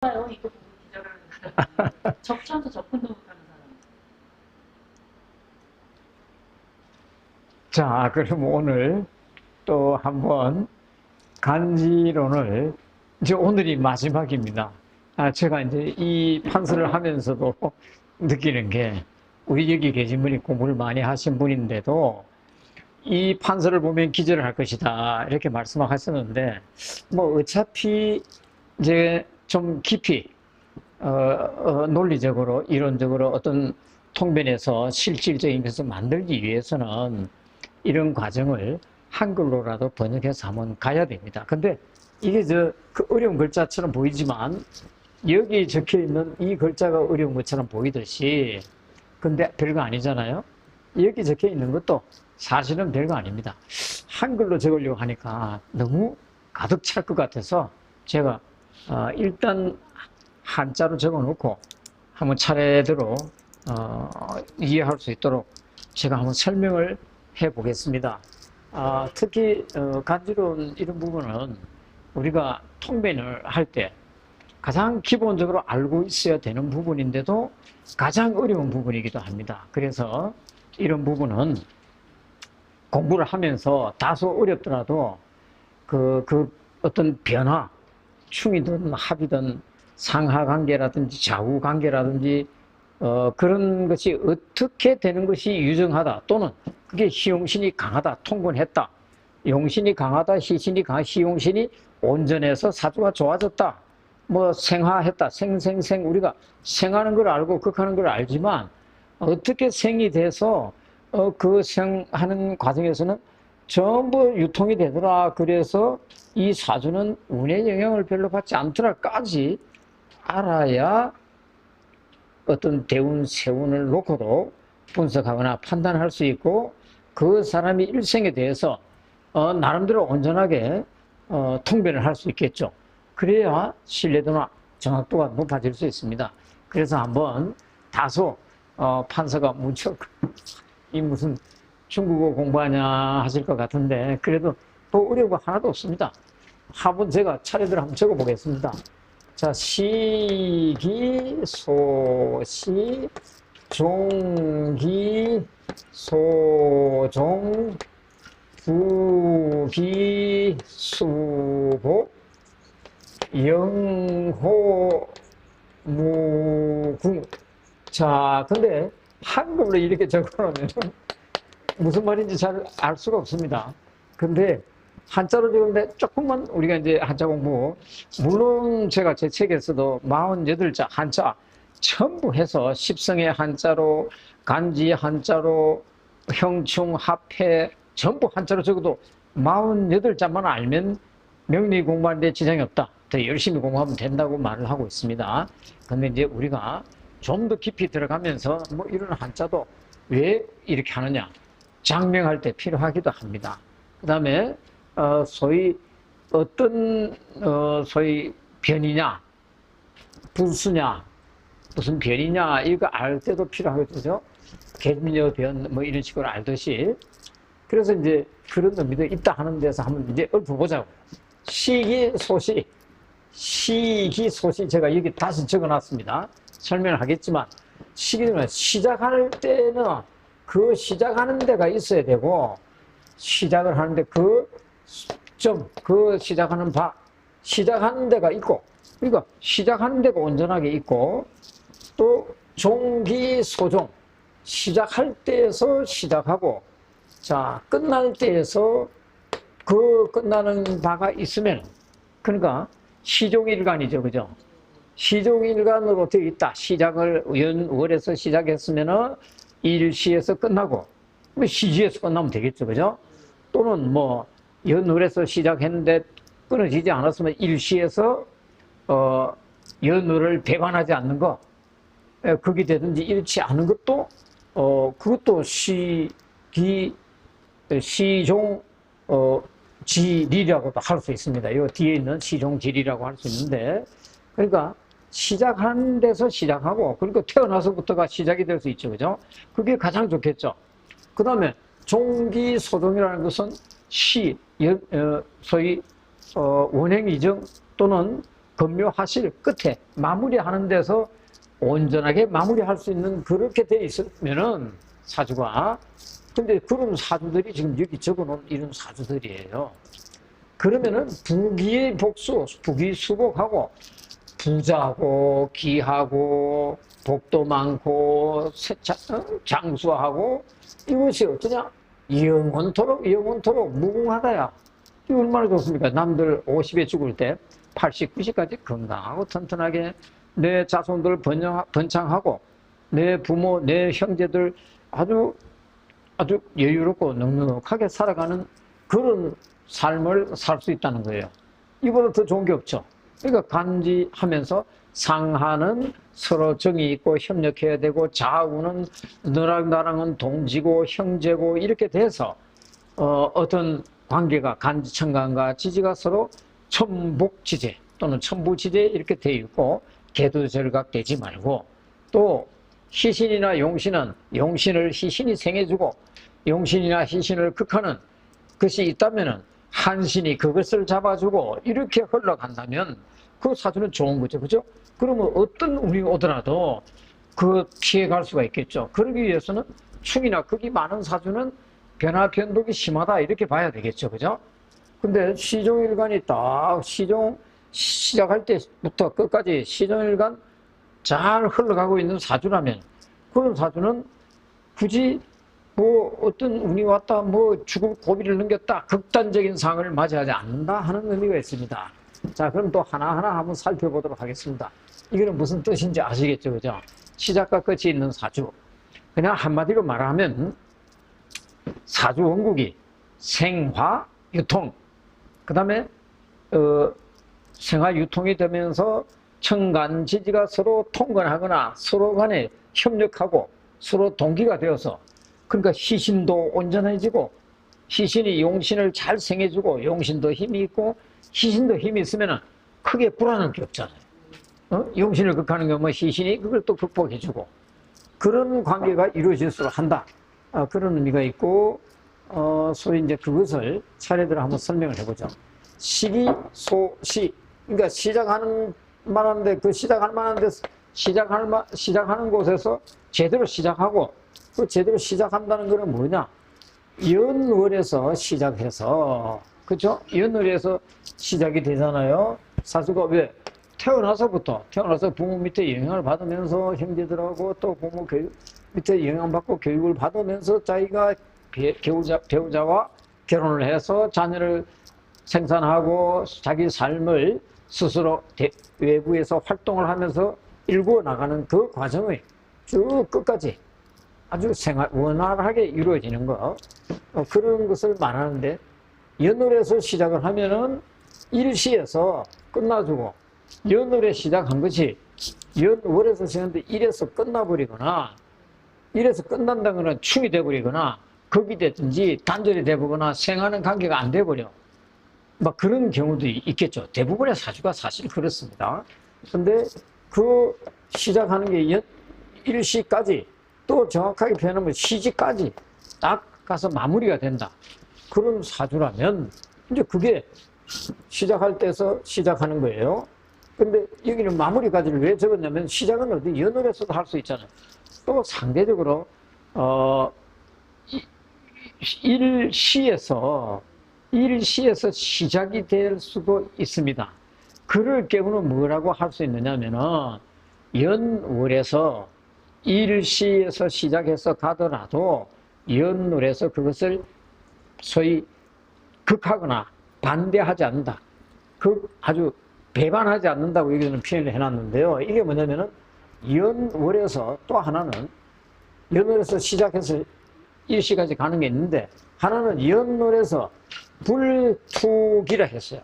누가요? 이거 보고 기절하는 사람. 적천도 접근도 못하는 사람. 자, 그럼 오늘 또 한번 간지론을, 이제 오늘이 마지막입니다. 제가 이제 이 판서를 하면서도 느끼는 게, 우리 여기 계신 분이 공부를 많이 하신 분인데도 이 판서를 보면 기절을 할 것이다, 이렇게 말씀하셨는데, 뭐 어차피 이제 좀 깊이 논리적으로 이론적으로 어떤 통변에서 실질적인 것을 만들기 위해서는 이런 과정을 한글로라도 번역해서 한번 가야 됩니다. 근데 이게 그 어려운 글자처럼 보이지만 여기 적혀 있는 이 글자가 어려운 것처럼 보이듯이, 근데 별거 아니잖아요. 여기 적혀 있는 것도 사실은 별거 아닙니다. 한글로 적으려고 하니까 너무 가득 찰 것 같아서 제가 일단 한자로 적어 놓고 한번 차례대로 이해할 수 있도록 제가 한번 설명을 해 보겠습니다. 특히 간지론 이런 부분은 우리가 통변을 할 때 가장 기본적으로 알고 있어야 되는 부분인데도 가장 어려운 부분이기도 합니다. 그래서 이런 부분은 공부를 하면서 다소 어렵더라도 그 어떤 변화, 충이든 합이든 상하관계라든지 좌우관계라든지 그런 것이 어떻게 되는 것이 유정하다, 또는 그게 희용신이 강하다, 통곤했다, 용신이 강하다, 희신이 강하다, 희용신이 온전해서 사주가 좋아졌다, 뭐 생화했다, 생생생, 우리가 생하는 걸 알고 극하는 걸 알지만 어떻게 생이 돼서 그 생하는 과정에서는 전부 유통이 되더라, 그래서 이 사주는 운의 영향을 별로 받지 않더라까지 알아야 어떤 대운, 세운을 놓고도 분석하거나 판단할 수 있고, 그 사람이 일생에 대해서 나름대로 온전하게 통변을 할 수 있겠죠. 그래야 신뢰도나 정확도가 높아질 수 있습니다. 그래서 한번 다소 판서가 무척 이 무슨 중국어 공부하냐 하실 것 같은데, 그래도 또 어려운 거 하나도 없습니다. 한번 제가 차례대로 한번 적어 보겠습니다. 자, 시기, 소시, 종기, 소종, 부기, 수복, 영호, 무궁. 자, 근데 한글로 이렇게 적어놓으면 무슨 말인지 잘 알 수가 없습니다. 근데 한자로 적은데 조금만 우리가 이제 한자 공부, 물론 제가 제 책에서도 48자 한자 전부 해서 십성의 한자로, 간지 한자로, 형충, 합해 전부 한자로 적어도 48자만 알면 명리 공부하는 데 지장이 없다, 더 열심히 공부하면 된다고 말을 하고 있습니다. 근데 이제 우리가 좀 더 깊이 들어가면서 뭐 이런 한자도 왜 이렇게 하느냐, 장명할 때 필요하기도 합니다. 그 다음에 소위 어떤 소위 변이냐, 부수냐, 무슨 변이냐, 이거 알 때도 필요하거든요. 개미녀 변 뭐 이런 식으로 알듯이. 그래서 이제 그런 의미도 있다 하는 데서 한번 이제 읊어보자고. 시기 소시, 시기 소시 제가 여기 다시 적어놨습니다. 설명을 하겠지만, 시기는 시작할 때는 그 시작하는 데가 있어야 되고, 시작을 하는데 그 시작하는 시작하는 데가 있고, 그러니까 시작하는 데가 온전하게 있고, 또 종기 소종, 시작할 때에서 시작하고, 자, 끝날 때에서 그 끝나는 바가 있으면, 그러니까 시종일관이죠, 그죠? 시종일관으로 되어 있다. 시작을 연월에서 시작했으면은 일시에서 끝나고, 뭐 시지에서 끝나면 되겠죠, 그죠? 또는 뭐 연월에서 시작했는데 끊어지지 않았으면 일시에서 연월을 배반하지 않는 거, 그게 되든지 잃지 않은 것도 그것도 시종 지리라고도 할 수 있습니다. 이 뒤에 있는 시종지리라고 할 수 있는데, 그러니까 시작하는 데서 시작하고, 그러니까 태어나서부터가 시작이 될 수 있죠, 그죠? 그게 가장 좋겠죠. 그 다음에 종기소종이라는 것은 소위 원행이정 또는 건묘하실 끝에 마무리하는 데서 온전하게 마무리할 수 있는 그렇게 돼 있으면은 사주가, 근데 그런 사주들이 지금 여기 적어놓은 이런 사주들이에요. 그러면은 부귀의 복수, 부귀수복하고 부자고 기하고 복도 많고 장수하고 이것이 어떠냐? 영원토록 무궁하다야. 이 얼마나 좋습니까? 남들 50에 죽을 때 80, 90까지 건강하고 튼튼하게 내 자손들 번창하고 내 부모, 내 형제들 아주 여유롭고 넉넉하게 살아가는 그런 삶을 살 수 있다는 거예요. 이보다 더 좋은 게 없죠. 그러니까 간지하면서 상하는 서로 정이 있고 협력해야 되고, 좌우는 너랑 나랑은 동지고 형제고 이렇게 돼서 어떤 관계가 간지천간과 지지가 서로 천복지제 또는 천부지제 이렇게 돼 있고, 개두절각되지 말고, 또 희신이나 용신은 용신을 희신이 생해주고 용신이나 희신을 극하는 것이 있다면은 한신이 그것을 잡아주고 이렇게 흘러간다면 그 사주는 좋은 거죠. 그죠? 그러면 어떤 운이 오더라도 그 피해갈 수가 있겠죠. 그러기 위해서는 충이나 극이 많은 사주는 변화 변동이 심하다 이렇게 봐야 되겠죠. 그죠? 근데 시종일관이 딱 시작할 때부터 끝까지 시종일관 잘 흘러가고 있는 사주라면, 그런 사주는 굳이 뭐 어떤 운이 왔다, 뭐 죽을 고비를 넘겼다, 극단적인 상황을 맞이하지 않는다 하는 의미가 있습니다. 자, 그럼 또 하나하나 한번 살펴보도록 하겠습니다. 이거는 무슨 뜻인지 아시겠죠? 그죠? 시작과 끝이 있는 사주. 그냥 한마디로 말하면 사주 원국이 생화, 유통, 그 다음에 생화, 유통이 되면서 천간지지가 서로 통근하거나 서로 간에 협력하고 서로 동기가 되어서, 그러니까 희신도 온전해지고 희신이 용신을 잘 생해주고 용신도 힘이 있고 희신도 힘이 있으면 크게 불안할 게 없잖아요. 용신을 극하는 경우 희신이 그걸 또 극복해주고 그런 관계가 이루어질수록 한다. 그런 의미가 있고, 소위 이제 그것을 차례대로 한번 설명을 해보죠. 시기, 소시. 그러니까 시작하는 만한데 그 시작할 만한데 시작하는 곳에서 제대로 시작하고, 그 제대로 시작한다는 것은 뭐냐? 연월에서 시작해서, 그렇죠? 연월에서 시작이 되잖아요. 사주가 왜? 태어나서 부모 밑에 영향을 받으면서 형제들하고 또 부모 교육 밑에 영향받고 교육을 받으면서 자기가 배우자와 결혼을 해서 자녀를 생산하고 자기 삶을 스스로 외부에서 활동을 하면서 일구어 나가는 그 과정의 쭉 끝까지 아주 원활하게 이루어지는 거, 그런 것을 말하는데, 연월에서 시작을 하면은 일시에서 끝나주고, 연월에 시작한 것이 연월에서 시작하는데 일에서 끝나버리거나, 일에서 끝난다는 건 충이 돼버리거나, 극이 됐든지 단절이 돼버거나 생하는 관계가 안 돼버려. 막 그런 경우도 있겠죠. 대부분의 사주가 사실 그렇습니다. 근데 그 시작하는 게 일시까지, 또 정확하게 표현하면 시지까지 딱 가서 마무리가 된다. 그런 사주라면 이제 그게 시작할 때서 시작하는 거예요. 근데 여기는 마무리까지를 왜 적었냐면, 시작은 어디 연월에서도 할 수 있잖아요. 또 상대적으로 일시에서 시작이 될 수도 있습니다. 그럴 경우는 뭐라고 할 수 있느냐면은, 연월에서 일시에서 시작해서 가더라도 연월에서 그것을 소위 극하거나 반대하지 않는다. 아주 배반하지 않는다고 여기는 표현을 해놨는데요. 이게 뭐냐면은, 연월에서 또 하나는, 연월에서 시작해서 일시까지 가는 게 있는데, 하나는 연월에서 불투기라 했어요.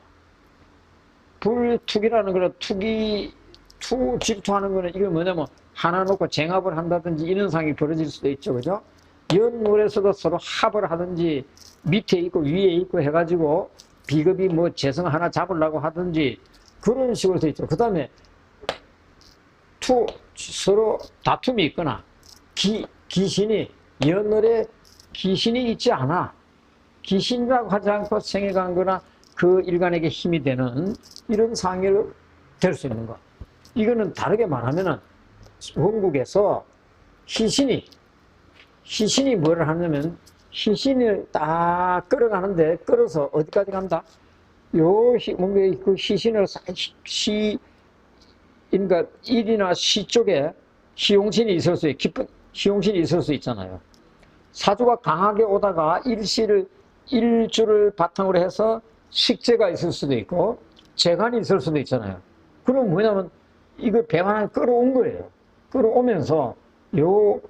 불투기라는 거는 질투하는 거는, 이게 뭐냐면 하나 놓고 쟁합을 한다든지 이런 상황이 벌어질 수도 있죠. 그죠? 연월에서도 서로 합을 하든지 밑에 있고 위에 있고 해가지고 비겁이 뭐 재성 하나 잡으려고 하든지 그런 식으로 돼 있죠. 그 다음에 서로 다툼이 있거나 귀신이, 연월에 귀신이 있지 않아. 귀신이라고 하지 않고 생해간 거나 그 일간에게 힘이 되는 이런 상황을 될 수 있는 거. 이거는 다르게 말하면은 원국에서 희신이 뭐를 하냐면 희신을 딱 끌어가는데 끌어서 어디까지 간다? 뭔가 그 희신을 그러니까 일이나 시 쪽에 희용신이 있을 수 깊은 희용신이 있을 수 있잖아요. 사주가 강하게 오다가 일주를 바탕으로 해서 식재가 있을 수도 있고 재간이 있을 수도 있잖아요. 그럼 뭐냐면 이거 배관을 끌어온 거예요. 끌어오면서 요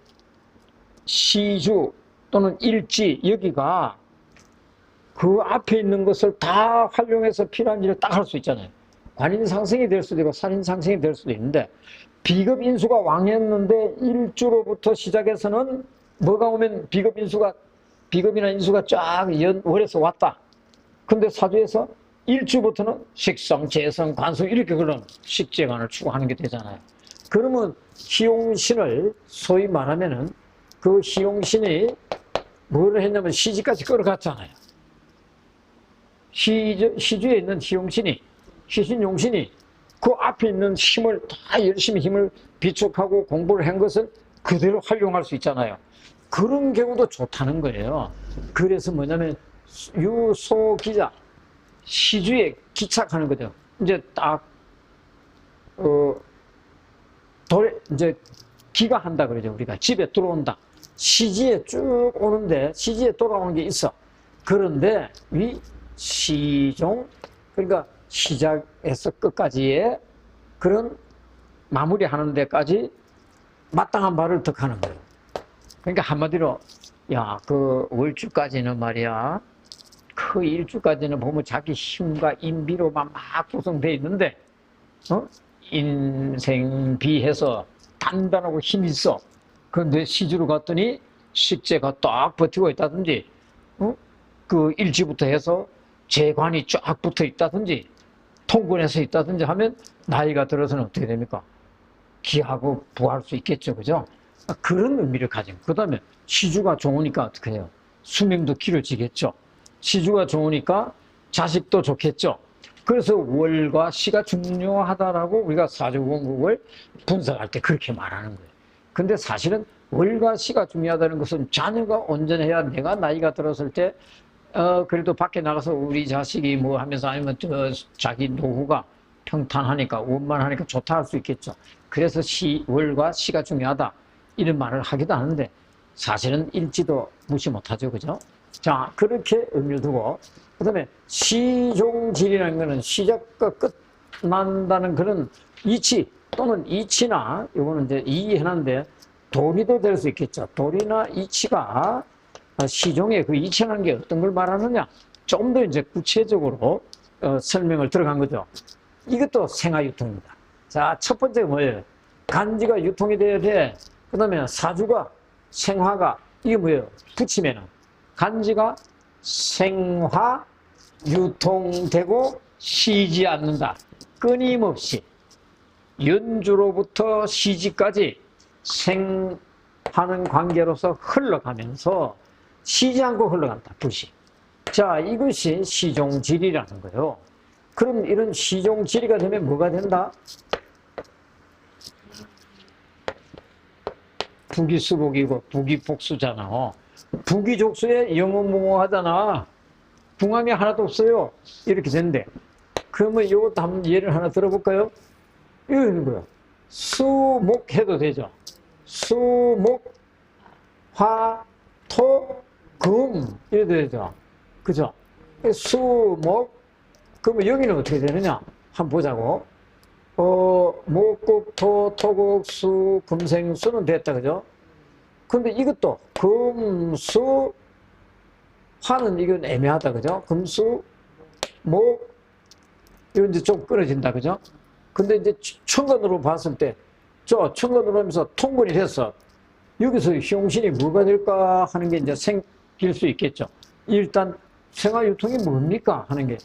시주 또는 일지 여기가 그 앞에 있는 것을 다 활용해서 필요한 일을 딱 할 수 있잖아요. 관인상생이 될 수도 있고 살인상생이 될 수도 있는데 비급인수가 왕했는데 일주로부터 시작해서는 뭐가 오면 비급이나 인수가 쫙 월에서 왔다. 근데 사주에서 일주부터는 식성, 재성, 관성 이렇게 그런 식재관을 추구하는 게 되잖아요. 그러면 희용신을 소위 말하면은 그 희용신이 뭐를 했냐면 시지까지 끌어갔잖아요. 시주에 있는 희용신이, 희신용신이 그 앞에 있는 힘을 다 열심히 힘을 비축하고 공부를 한 것을 그대로 활용할 수 있잖아요. 그런 경우도 좋다는 거예요. 그래서 뭐냐면 유소기자, 시주에 기착하는 거죠. 이제 딱, 이제 기가한다 그러죠. 우리가 집에 들어온다. 시지에 쭉 오는데, 시지에 돌아오는 게 있어. 그런데 위 시종, 그러니까 시작에서 끝까지의 그런 마무리하는 데까지 마땅한 바를 득하는 거예요. 그러니까 한마디로, 야, 그 월주까지는 말이야, 그 일주까지는 보면 자기 힘과 인비로만 막 구성되어 있는데, 인생비해서 단단하고 힘이 있어. 그런데 시주로 갔더니 식재가 딱 버티고 있다든지, 그 일지부터 해서 재관이 쫙 붙어 있다든지, 통근해서 있다든지 하면 나이가 들어서는 어떻게 됩니까? 기하고 부할 수 있겠죠. 그죠? 그런 의미를 가진. 그 다음에 시주가 좋으니까 어떻게 해요? 수명도 길어지겠죠. 시주가 좋으니까 자식도 좋겠죠. 그래서 월과 시가 중요하다라고 우리가 사주원국을 분석할 때 그렇게 말하는 거예요. 근데 사실은 월과 시가 중요하다는 것은 자녀가 온전해야 내가 나이가 들었을 때 그래도 밖에 나가서 우리 자식이 뭐 하면서 아니면 자기 노후가 평탄하니까 원만하니까 좋다 할 수 있겠죠. 그래서 월과 시가 중요하다 이런 말을 하기도 하는데 사실은 일지도 무시 못하죠. 그죠? 자, 그렇게 의미를 두고 그 다음에 시종질이라는 것은 시작과 끝난다는 그런 이치 또는 이치나 이거는 이제 이해하는데 도리도 될 수 있겠죠. 도리나 이치가 시종의 그 이치라는 게 어떤 걸 말하느냐 좀 더 이제 구체적으로 설명을 들어간 거죠. 이것도 생화유통입니다. 자, 첫 번째가 뭐예요? 간지가 유통이 돼야 돼. 그 다음에 사주가 생화가 이게 뭐예요? 붙이면은 간지가 생화 유통되고 쉬지 않는다. 끊임없이 연주로부터 시지까지 생하는 관계로서 흘러가면서 쉬지 않고 흘러간다. 불시. 자, 이것이 시종질이라는 거예요. 그럼 이런 시종질이가 되면 뭐가 된다? 부기수복이고 부기복수잖아. 부기족수에 영어몽어하잖아. 궁합이 하나도 없어요. 이렇게 된대. 그러면 이것도 한번 예를 하나 들어볼까요? 이거 있는 거예요. 수목 해도 되죠. 수목, 화, 토, 금 이래도 되죠. 그죠? 수목, 그러면 여기는 어떻게 되느냐? 한번 보자고. 목국, 토, 토국, 수, 금생, 수는 됐다. 그죠? 근데 이것도 금수, 화는 이건 애매하다. 그죠? 금수, 목, 이건 이제 좀 끊어진다. 그죠? 근데 이제 천간으로 봤을 때, 천간으로 하면서 통근이 됐어. 여기서 희용신이 뭐가 될까 하는 게 이제 생길 수 있겠죠. 일단, 생화유통이 뭡니까? 하는 게,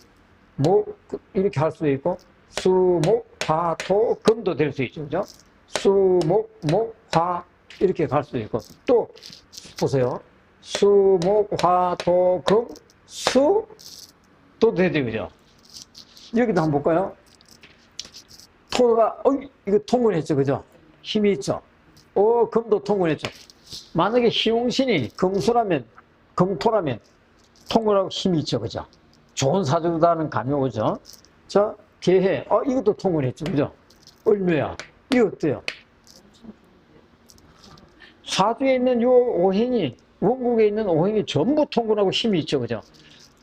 목, 이렇게 할 수도 있고, 수, 목, 화, 토, 금도 될 수 있죠. 그죠? 수, 목, 목, 화, 이렇게 갈 수도 있고. 또, 보세요. 수, 목, 화, 토, 금, 수, 또 되죠. 그죠? 여기도 한번 볼까요? 토가, 이거 통근했죠. 그죠? 힘이 있죠. 금도 통근했죠. 만약에 희용신이 금수라면, 금토라면, 통근하고 힘이 있죠. 그죠? 좋은 사주다는 감이 오죠. 자, 개해. 이것도 통근했죠. 그죠? 을묘야. 이거 어때요? 사주에 있는 요 오행이, 원국에 있는 오행이 전부 통근하고 힘이 있죠. 그죠?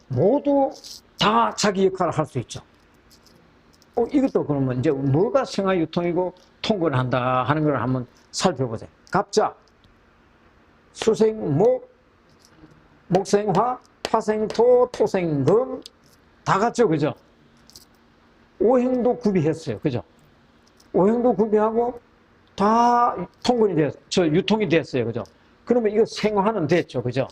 모두 다 자기 역할을 할 수 있죠. 이것도 그러면 이제 뭐가 생화유통이고 통근한다 하는 걸 한번 살펴보세요. 갑자, 수생목, 목생화, 화생토, 토생금 다 같죠. 그죠? 오행도 구비했어요. 그죠? 오행도 구비하고 다 통근이 됐어요. 유통이 됐어요. 그죠? 그러면 이거 생화는 됐죠. 그죠?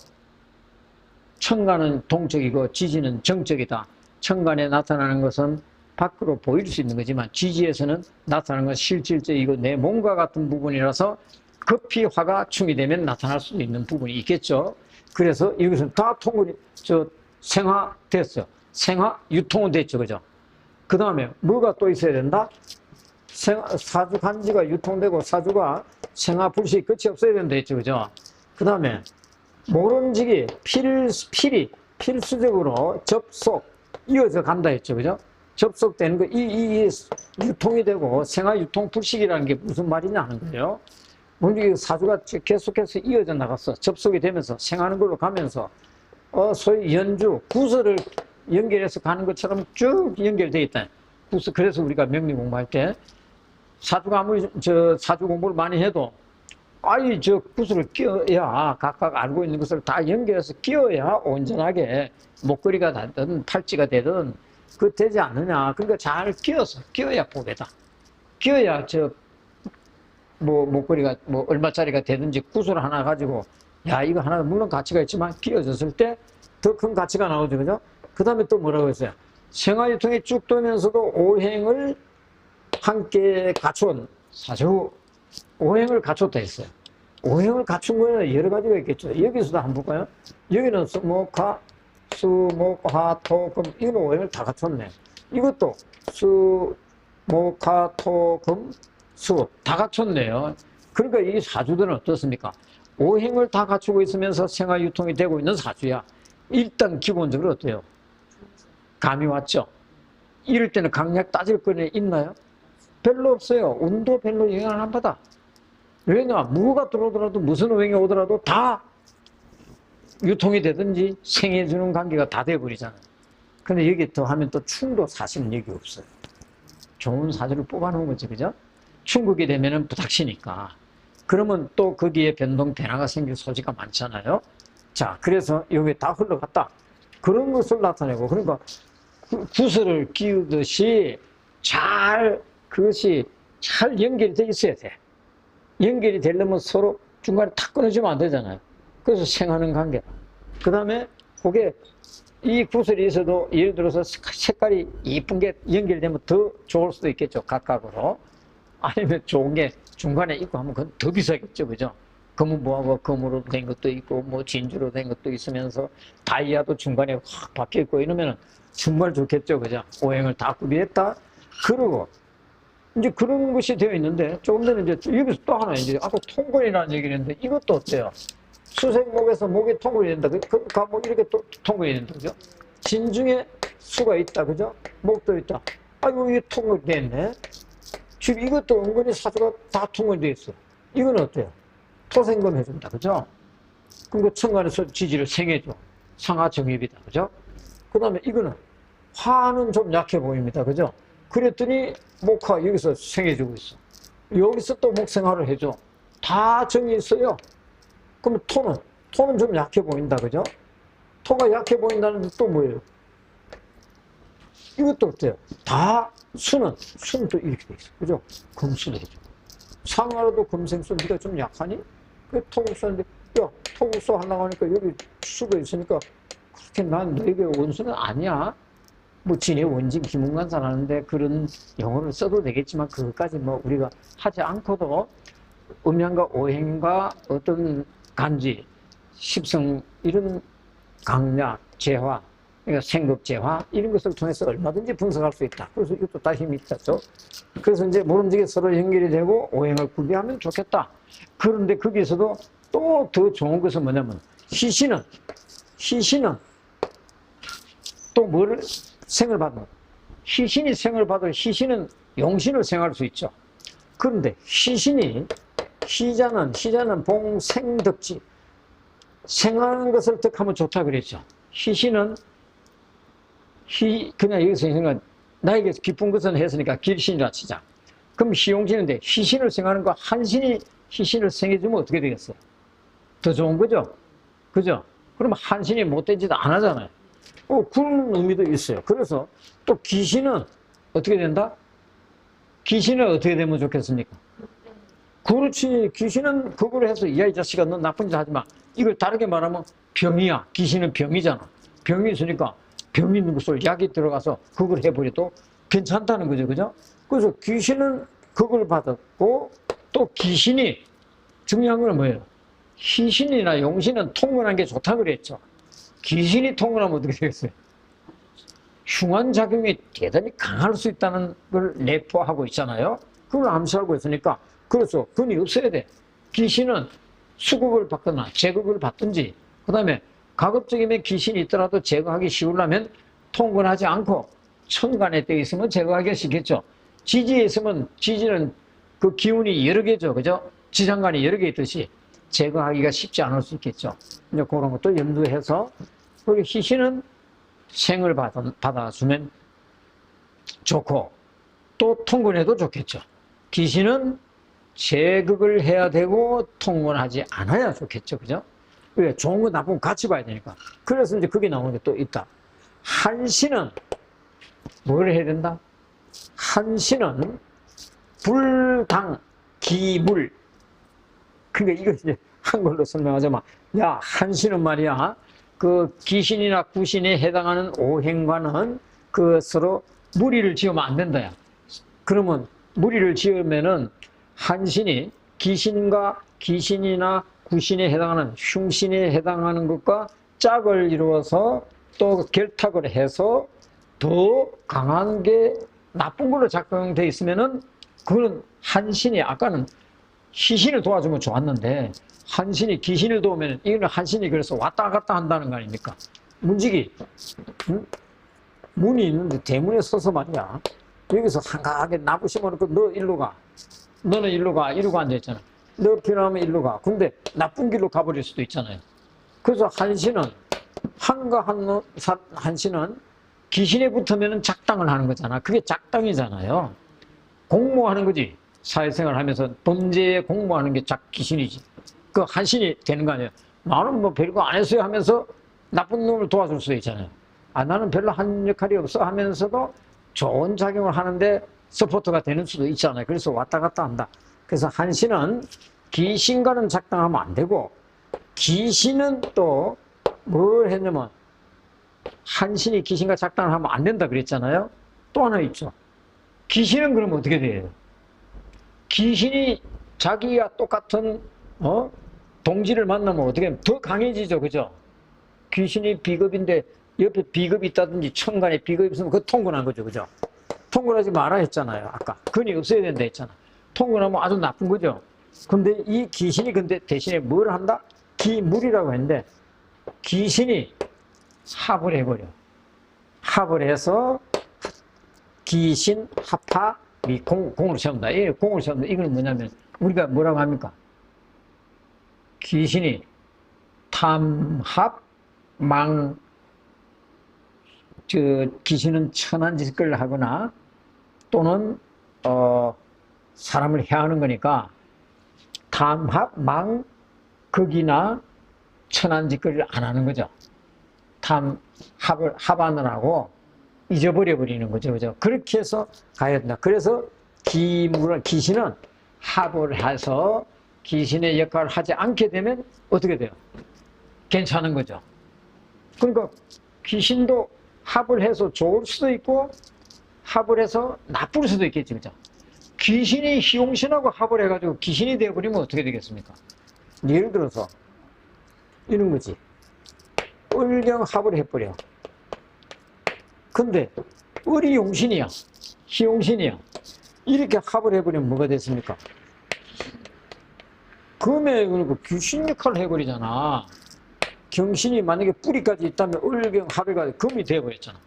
천간은 동적이고 지지는 정적이다. 천간에 나타나는 것은 밖으로 보일 수 있는 거지만 지지에서는 나타나는 건 실질적이고 내 몸과 같은 부분이라서 급히 화가 충이 되면 나타날 수 있는 부분이 있겠죠. 그래서 이것은 다 통근이 생화됐어요. 생화 유통은 됐죠. 그죠? 그 다음에 뭐가 또 있어야 된다? 사주 간지가 유통되고 사주가 생화 불식이 끝이 없어야 된다 했죠. 그죠? 그 다음에 모름지기 필이 필수적으로 접속 이어져 간다 했죠. 그죠? 접속되는 거, 이 유통이 되고 생활 유통 불식이라는 게 무슨 말이냐 하는 거예요. 먼저 사주가 계속해서 이어져 나갔어. 접속이 되면서 생하는 걸로 가면서, 소위 연주, 구설을 연결해서 가는 것처럼 쭉 연결되어 있다. 구설, 그래서 우리가 명리 공부할 때, 사주가 아무리 사주 공부를 많이 해도, 구설을 끼워야, 각각 알고 있는 것을 다 연결해서 끼워야 온전하게 목걸이가 되든 팔찌가 되든, 되지 않느냐. 그러니까 잘 끼워야 보배다. 끼워야 목걸이가 얼마짜리가 되든지 구슬 하나 가지고, 이거 하나 물론 가치가 있지만 끼워졌을 때 더 큰 가치가 나오죠. 그죠? 그 다음에 또 뭐라고 했어요? 생활유통이 쭉 돌면서도 오행을 함께 갖춘 사주, 오행을 갖췄다 했어요. 오행을 갖춘 거는 여러 가지가 있겠죠. 여기서도 한번 볼까요? 여기는 수목화토금 이건 오행을 다 갖췄네. 이것도 수목화토금 수 다 갖췄네요. 그러니까 이 사주들은 어떻습니까? 오행을 다 갖추고 있으면서 생활 유통이 되고 있는 사주야. 일단 기본적으로 어때요? 감이 왔죠? 이럴 때는 강약 따질 거는 있나요? 별로 없어요. 운도 별로 영향을 안 받아. 왜냐? 뭐가 들어오더라도 무슨 오행이 오더라도 다 유통이 되든지 생해주는 관계가 다 돼버리잖아요. 근데 여기 더 하면 또 충도 사실은 여기 없어요. 좋은 사주를 뽑아놓은 거지, 그죠? 충국이 되면은 부닥치니까. 그러면 또 거기에 변동, 변화가 생길 소지가 많잖아요. 자, 그래서 여기 다 흘러갔다. 그런 것을 나타내고, 그러니까 구슬을 끼우듯이 그것이 잘 연결이 돼 있어야 돼. 연결이 되려면 서로 중간에 탁 끊어지면 안 되잖아요. 그래서 생하는 관계다. 그 다음에 그게 이 구슬이 있어도 예를 들어서 색깔이 이쁜 게 연결되면 더 좋을 수도 있겠죠. 각각으로. 아니면 좋은 게 중간에 있고 하면 그건 더 비싸겠죠. 그죠? 금은 뭐하고 금으로 된 것도 있고 진주로 된 것도 있으면서 다이아도 중간에 확 박혀 있고 이러면 정말 좋겠죠. 그죠? 오행을 다 구비했다. 그리고 이제 그런 것이 되어 있는데 조금 전에 이제 여기서 또 하나 이제 아까 통근이라는 얘기를 했는데 이것도 어때요? 수생목에서 목이 통근이 된다. 이렇게 또 통근이 된다. 그죠? 진중에 수가 있다. 그죠? 목도 있다. 이게 통근이 됐네. 지금 이것도 은근히 사주가 다 통근이 돼 있어. 이건 어때요? 토생금 해준다. 그죠? 그럼 그 천간에서 지지를 생해줘. 상하정입이다. 그죠? 그 다음에 이거는 화는 좀 약해 보입니다. 그죠? 그랬더니 목화 여기서 생해주고 있어. 여기서 또 목생화를 해줘. 다 정이 있어요. 그럼 토는 좀 약해 보인다. 그죠? 토가 약해 보인다는 게 또 뭐예요? 이것도 어때요? 수는 또 이렇게 돼 있어. 그죠? 금수도 해줘. 상하로도 금생수 네가 좀 약하니? 그 토국수인데, 토국수 하려고 하니까 여기 수도 있으니까 그렇게 난 너에게 원수는 아니야. 진의 원진 기문관산 하는데 그런 용어를 써도 되겠지만 그것까지 우리가 하지 않고도 음양과 오행과 어떤 간지, 십성 이런 강약, 재화 그러니까 생극재화 이런 것을 통해서 얼마든지 분석할 수 있다. 그래서 이것도 다 힘이 있죠. 그래서 이제 모름지기 서로 연결이 되고 오행을 구비하면 좋겠다. 그런데 거기서도 또 더 좋은 것은 뭐냐면 희신은 또 뭐를 생을 받는 희신이 생을 받을 희신은 용신을 생할 수 있죠. 그런데 희자는 봉생덕지 생하는 것을 덕하면 좋다 그랬죠. 희신은 그냥 여기서 생각 나에게 기쁜 것은 했으니까 길신이라 치자. 그럼 희용신인데 희신을 생하는 거 한신이 희신을 생해주면 어떻게 되겠어요? 더 좋은 거죠? 그죠? 그럼 한신이 못된 짓 안 하잖아요. 그런 의미도 있어요. 그래서 또 기신은 어떻게 된다? 기신은 어떻게 되면 좋겠습니까? 그렇지. 귀신은 그걸 해서 야, 이 자식아, 너 나쁜 짓 하지 마. 이걸 다르게 말하면 병이야. 귀신은 병이잖아. 병이 있으니까 병 있는 것을 약이 들어가서 그걸 해버려도 괜찮다는 거죠. 그죠? 그래서 귀신은 그걸 받았고 또 귀신이 중요한 건 뭐예요? 희신이나 용신은 통근한 게 좋다 그랬죠. 귀신이 통근하면 어떻게 되겠어요? 흉한 작용이 대단히 강할 수 있다는 걸 내포하고 있잖아요. 그걸 암시하고 있으니까 그래서 근이 없어야 돼. 귀신은 수급을 받거나 제급을 받든지 그 다음에 가급적이면 귀신이 있더라도 제거하기 쉬우려면 통근하지 않고 천간에 떠 있으면 제거하기가 쉽겠죠. 지지에 있으면 지지는 그 기운이 여러 개죠. 그죠? 지장간이 여러 개 있듯이 제거하기가 쉽지 않을 수 있겠죠. 이제 그런 것도 염두해서 그리고 희신은 생을 받아주면 좋고 또 통근해도 좋겠죠. 귀신은 제극을 해야 되고 통근하지 않아야 좋겠죠. 그죠? 왜? 좋은 거 나쁜 거 같이 봐야 되니까. 그래서 이제 그게 나오는 게 또 있다. 한신은 뭘 해야 된다? 한신은 불당 기물. 그러니까 이거 이제 한글로 설명하자면 야, 한신은 말이야. 그 귀신이나 구신에 해당하는 오행과는 그 서로 무리를 지으면 안 된다. 야. 그러면 무리를 지으면은 한신이 귀신이나 구신에 해당하는 흉신에 해당하는 것과 짝을 이루어서 또 결탁을 해서 더 강한 게 나쁜 걸로 작동되어 있으면은 그거는 한신이 아까는 희신을 도와주면 좋았는데 한신이 귀신을 도우면 이거는 한신이 그래서 왔다 갔다 한다는 거 아닙니까? 문지기 문이 있는데 대문에 서서 말이야 여기서 한가하게 나부심어 놓고 너 일로 가 너는 일로 가 이러고 앉아있잖아. 너 필요하면 일로 가. 근데 나쁜 길로 가버릴 수도 있잖아요. 그래서 한신은 한신은 귀신에 붙으면 작당을 하는 거잖아. 그게 작당이잖아요. 공모하는 거지. 사회생활 하면서 범죄에 공모하는 게 귀신이지. 그 한신이 되는 거 아니에요. 나는 뭐 별거 안 했어요 하면서 나쁜 놈을 도와줄 수도 있잖아요. 나는 별로 한 역할이 없어 하면서도 좋은 작용을 하는데 서포터가 되는 수도 있잖아요. 그래서 왔다 갔다 한다. 그래서 한신은 귀신과는 작당하면 안 되고 귀신은 또 뭘 했냐면 한신이 귀신과 작당을 하면 안 된다 그랬잖아요. 또 하나 있죠. 귀신은 그러면 어떻게 돼요? 귀신이 자기와 똑같은 동지를 만나면 어떻게 더 강해지죠. 그죠? 귀신이 비겁인데 옆에 비겁이 있다든지 천간에 비겁이 있으면 그거 통근한 거죠. 그죠? 통근하지 마라 했잖아요. 아까 근이 없어야 된다 했잖아. 통근하면 아주 나쁜 거죠. 근데 이 귀신이 근데 대신에 뭘 한다? 기물이라고 했는데 귀신이 합을 해버려. 합을 해서 귀신 합하 공을 세운다. 이 공을 세운다. 이건 뭐냐면 우리가 뭐라고 합니까? 귀신이 탐합 귀신은 천한 짓을 하거나 또는 사람을 해하는 거니까 탐합 극이나 천한 짓거리를 안 하는 거죠. 합안을 하고 잊어버려 버리는 거죠. 그죠? 그렇게 해서 가야 된다. 그래서 귀신은 합을 해서 귀신의 역할을 하지 않게 되면 어떻게 돼요? 괜찮은 거죠. 그러니까 귀신도 합을 해서 좋을 수도 있고 합을 해서 나쁠 수도 있겠지. 그죠? 귀신이 희용신하고 합을 해가지고 귀신이 되어버리면 어떻게 되겠습니까? 예를 들어서 이런 거지. 을경 합을 해버려. 근데 을이 용신이야. 희용신이야. 이렇게 합을 해버리면 뭐가 됐습니까? 금에 그리고 귀신 역할을 해버리잖아. 경신이 만약에 뿌리까지 있다면 을경 합해가 금이 돼버렸잖아.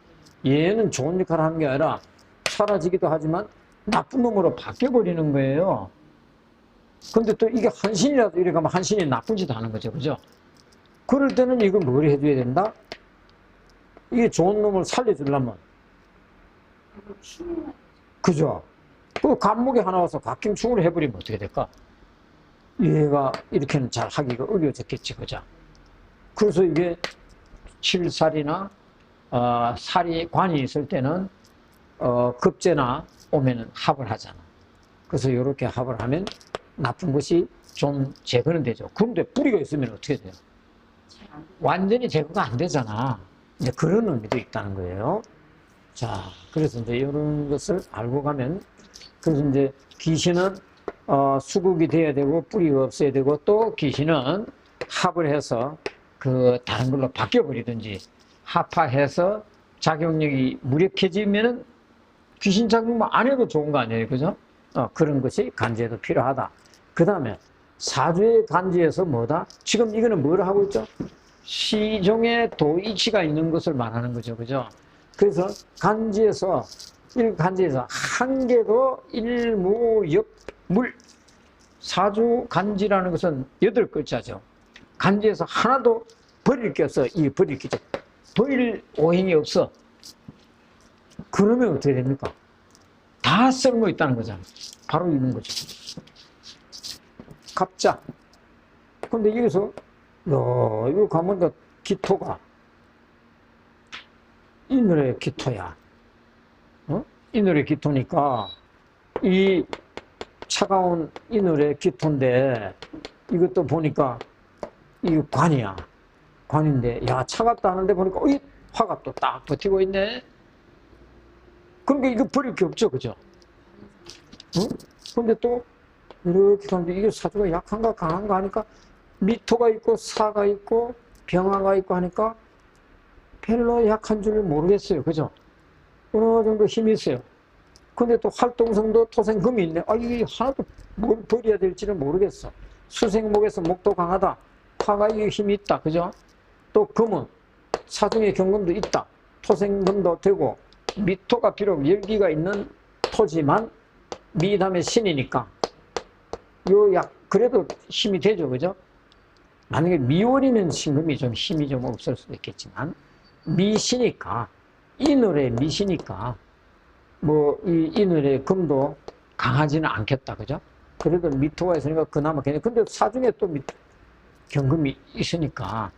얘는 좋은 역할을 하는 게 아니라 사라지기도 하지만 나쁜 놈으로 바뀌어버리는 거예요. 근데 또 이게 한신이라도 이래 가면 한신이 나쁜 짓 하는 거죠. 그죠? 그럴 때는 이걸 뭘 해줘야 된다? 이게 좋은 놈을 살려주려면. 그죠? 그 간목에 하나 와서 갓김충을 해버리면 어떻게 될까? 얘가 이렇게는 잘 하기가 어려워졌겠지. 그죠? 그래서 이게 칠살이나 살이 관이 있을 때는 급제나 오면은 합을 하잖아. 그래서 이렇게 합을 하면 나쁜 것이 좀 제거는 되죠. 그런데 뿌리가 있으면 어떻게 돼요? 완전히 제거가 안 되잖아. 이제 그런 의미도 있다는 거예요. 자, 그래서 이제 이런 것을 알고 가면, 그래서 이제 귀신은 수국이 돼야 되고 뿌리가 없어야 되고, 또 귀신은 합을 해서 그 다른 걸로 바뀌어 버리든지 합화해서 작용력이 무력해지면은 귀신 작용만 안 해도 좋은 거 아니에요, 그죠? 그런 것이 간지에도 필요하다. 그 다음에 사주의 간지에서 뭐다? 지금 이거는 뭘 하고 있죠? 시종의 도이치가 있는 것을 말하는 거죠, 그죠? 그래서 간지에서 한 개도 일무역물, 사주 간지라는 것은 8글자죠. 간지에서 하나도 버릴 게 없어. 이 버릴 게죠. 도일 오행이 없어. 그러면 어떻게 됩니까? 다 썰모 있다는 거잖아. 바로 있는 거죠. 갑자. 근데 여기서 이거 가면 기토가 이늘의 기토야. 이늘의 기토니까 이 차가운 이늘의 기토인데 이것도 보니까 이거 관이야. 관인데 야 차갑다 하는데 보니까 화가 또 딱 버티고 있네. 그러니까 이거 버릴 게 없죠, 그죠? 근데 또 이렇게 가는데 이게 사주가 약한가 강한가 하니까 미토가 있고 사가 있고 병화가 있고 하니까 별로 약한 줄 모르겠어요, 그죠? 어느 정도 힘이 있어요. 근데 또 활동성도 토생금이 있네. 이게 하나도 뭘 버려야 될지는 모르겠어. 수생목에서 목도 강하다. 화가 이게 힘이 있다, 그죠? 또 금은 사중의 경금도 있다. 토생금도 되고 미토가 비록 열기가 있는 토지만 미담의 신이니까 그래도 힘이 되죠, 그죠? 만약에 미월이면 신금이 좀 힘이 좀 없을 수도 있겠지만 미시니까 이늘의 미시니까 뭐 이늘의 금도 강하지는 않겠다, 그죠? 그래도 미토가 있으니까 그나마 괜찮아. 근데 사중에 또 경금이 있으니까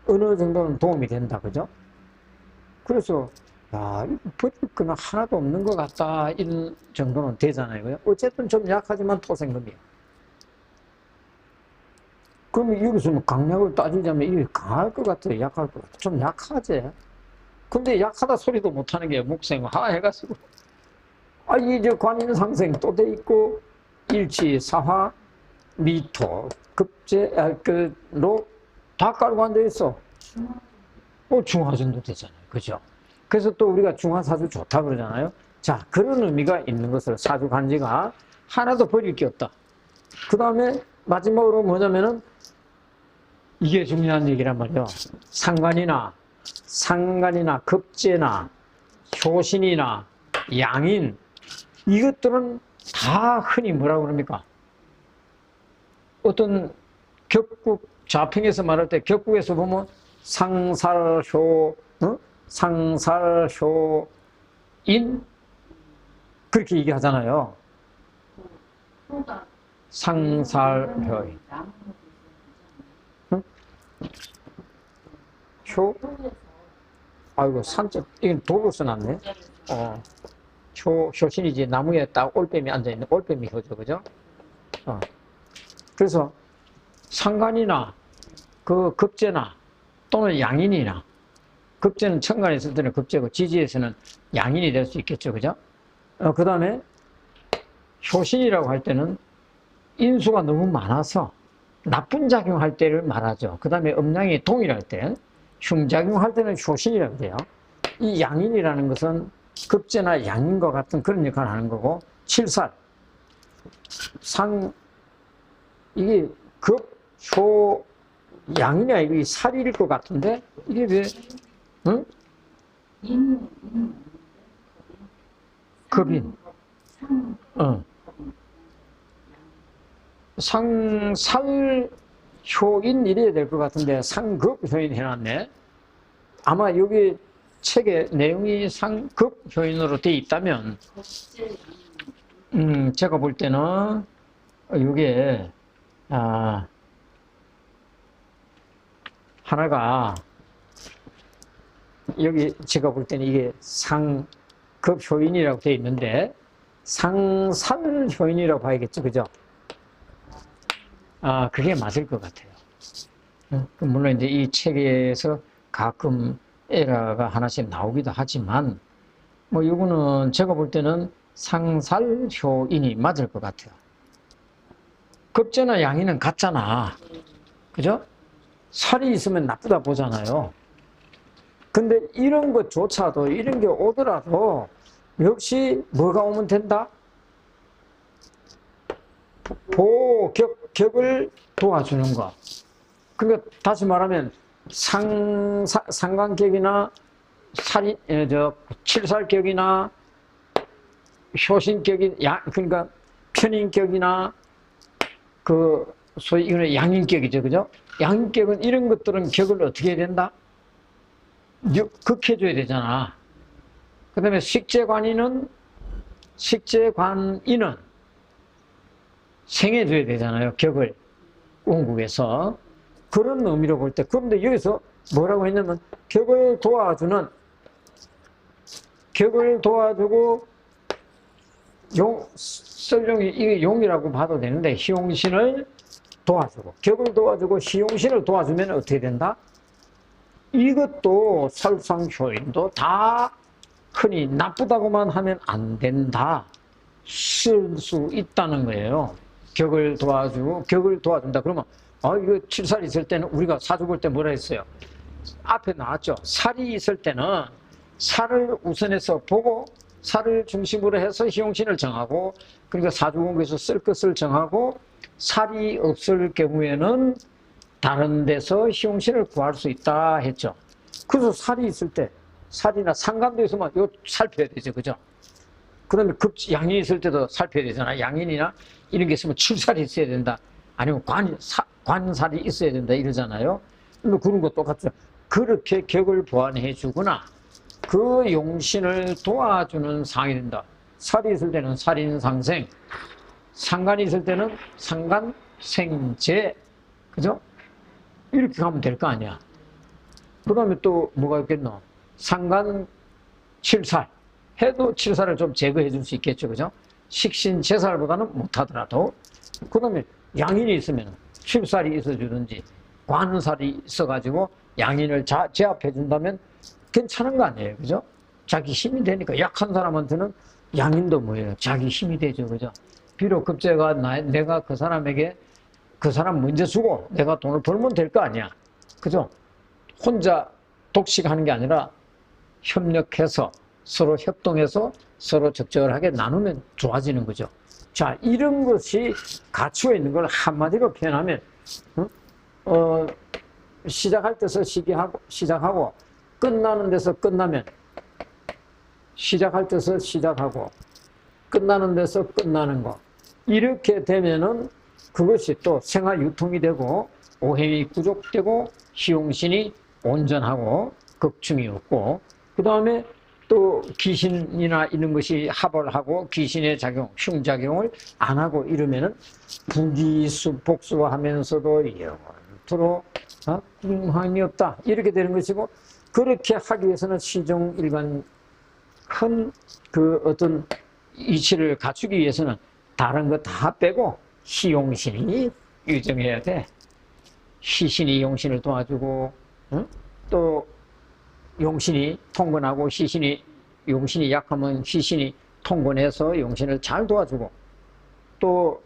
어느 정도는 도움이 된다, 그죠? 그래서 버릴 거는 하나도 없는 것 같다 이런 정도는 되잖아요, 그죠? 어쨌든 좀 약하지만 토생금이에요. 그러면 여기서 뭐 강약을 따지자면 이게 강할 것 같아요, 약할 것 같아요? 좀 약하지. 근데 약하다 소리도 못하는 게 목생화 해가지고 이제 관인상생 또 돼 있고 일치, 사화, 미토, 급제, 로 다 깔고 앉아있어. 중화전도 되잖아요, 그죠? 그래서 또 우리가 중화사주 좋다 그러잖아요. 자, 그런 의미가 있는 것을 사주 간지가 하나도 버릴 게 없다. 그 다음에 마지막으로 뭐냐면은 이게 중요한 얘기란 말이에요. 상관이나 급제나 효신이나 양인 이것들은 다 흔히 뭐라고 그럽니까? 어떤 격국 자평에서 말할 때 격국에서 보면 상살효, 상살효인 그렇게 얘기하잖아요. 상살효인. 효? 아이고 산자 이건 도로 써놨네. 효신이지 나무에 딱 올빼미 앉아있는 올빼미 효죠, 그죠? 그래서 상관이나 그 급제나 또는 양인이나 급제는 천간에 있을 때는 급제고 지지에서는 양인이 될 수 있겠죠, 그죠? 그 다음에 효신이라고 할 때는 인수가 너무 많아서 나쁜 작용할 때를 말하죠. 그 다음에 음양이 동일할 때 흉작용할 때는 효신이라고 돼요. 이 양인이라는 것은 급제나 양인과 같은 그런 역할을 하는 거고, 칠살, 이게 급, 효, 양이냐, 이게 살일 것 같은데, 이게 왜, 응? 급인. 상살 효인 이래야 될 것 같은데, 상급 효인 해놨네. 아마 여기 책에 내용이 상급 효인으로 돼 있다면, 제가 볼 때는, 이게, 하나가, 여기 제가 볼 때는 이게 상급 효인이라고 돼 있는데, 상살 효인이라고 봐야겠죠, 그죠? 그게 맞을 것 같아요. 물론 이제 이 책에서 가끔 에러가 하나씩 나오기도 하지만, 뭐, 이거는 제가 볼 때는 상살 효인이 맞을 것 같아요. 급제나 양인은 같잖아. 그죠? 살이 있으면 나쁘다 보잖아요. 근데 이런 것조차도, 이런 게 오더라도, 역시 뭐가 오면 된다? 격을 도와주는 거. 그러니까 다시 말하면 상관격이나 칠살격이나 효신격이 그러니까 편인격이나 소위 이거는 양인격이죠, 그죠? 양인격은 이런 것들은 격을 어떻게 해야 된다? 극해줘야 되잖아. 그다음에 식재관인은 생해줘야 되잖아요, 격을. 원국에서. 그런 의미로 볼 때, 그런데 여기서 뭐라고 했냐면, 격을 도와주고, 설령이, 이게 용이라고 봐도 되는데, 희용신을 도와주고, 격을 도와주고, 희용신을 도와주면 어떻게 된다? 이것도 설상효인도 다 흔히 나쁘다고만 하면 안 된다. 쓸 수 있다는 거예요. 격을 도와준다. 그러면, 이거 칠살이 있을 때는 우리가 사주 볼 때 뭐라 했어요? 앞에 나왔죠. 살이 있을 때는 살을 우선해서 보고, 살을 중심으로 해서 희용신을 정하고, 그러니까 사주공부에서 쓸 것을 정하고, 살이 없을 경우에는 다른 데서 희용신을 구할 수 있다 했죠. 그래서 살이 있을 때, 살이나 상관도 있으면 이거 살펴야 되죠, 그죠? 그러면 양인이 있을 때도 살펴야 되잖아. 양인이나 이런 게 있으면 칠살이 있어야 된다. 아니면 관살이 있어야 된다 이러잖아요. 뭐 그런 거 똑같죠. 그렇게 격을 보완해 주거나 그 용신을 도와주는 상이 된다. 살이 있을 때는 살인상생, 상관이 있을 때는 상관생재, 그죠? 이렇게 가면 될 거 아니야. 그 다음에 또 뭐가 있겠노? 상관 칠살 해도 칠살을 좀 제거해 줄 수 있겠죠, 그죠? 식신제살보다는 못하더라도. 그 다음에 양인이 있으면 칠살이 있어주든지 관살이 있어가지고 양인을 제압해 준다면 괜찮은 거 아니에요, 그죠? 자기 힘이 되니까. 약한 사람한테는 양인도 뭐예요? 자기 힘이 되죠, 그죠? 비록 급제가 내가 그 사람에게 그 사람 문제 주고 내가 돈을 벌면 될 거 아니야, 그죠? 혼자 독식하는 게 아니라 협력해서 서로 협동해서 서로 적절하게 나누면 좋아지는 거죠. 자, 이런 것이 갖추어 있는 걸 한마디로 표현하면, 시작할 때서 시작하고, 끝나는 데서 끝나면, 시작할 때서 시작하고, 끝나는 데서 끝나는 거. 이렇게 되면은 그것이 또 생활 유통이 되고, 오행이 구족되고, 희용신이 온전하고, 극충이 없고, 그 다음에 또 귀신이나 이런 것이 합을 하고 귀신의 작용, 흉작용을 안 하고 이러면은 복수하면서도 영원토록 궁함이 없다. 이렇게 되는 것이고, 그렇게 하기 위해서는 시종일관 큰 그 어떤 이치를 갖추기 위해서는 다른 거 다 빼고 희용신이 유정해야 돼. 희신이 용신을 도와주고, 또 용신이 통근하고 용신이 약하면 희신이 통근해서 용신을 잘 도와주고, 또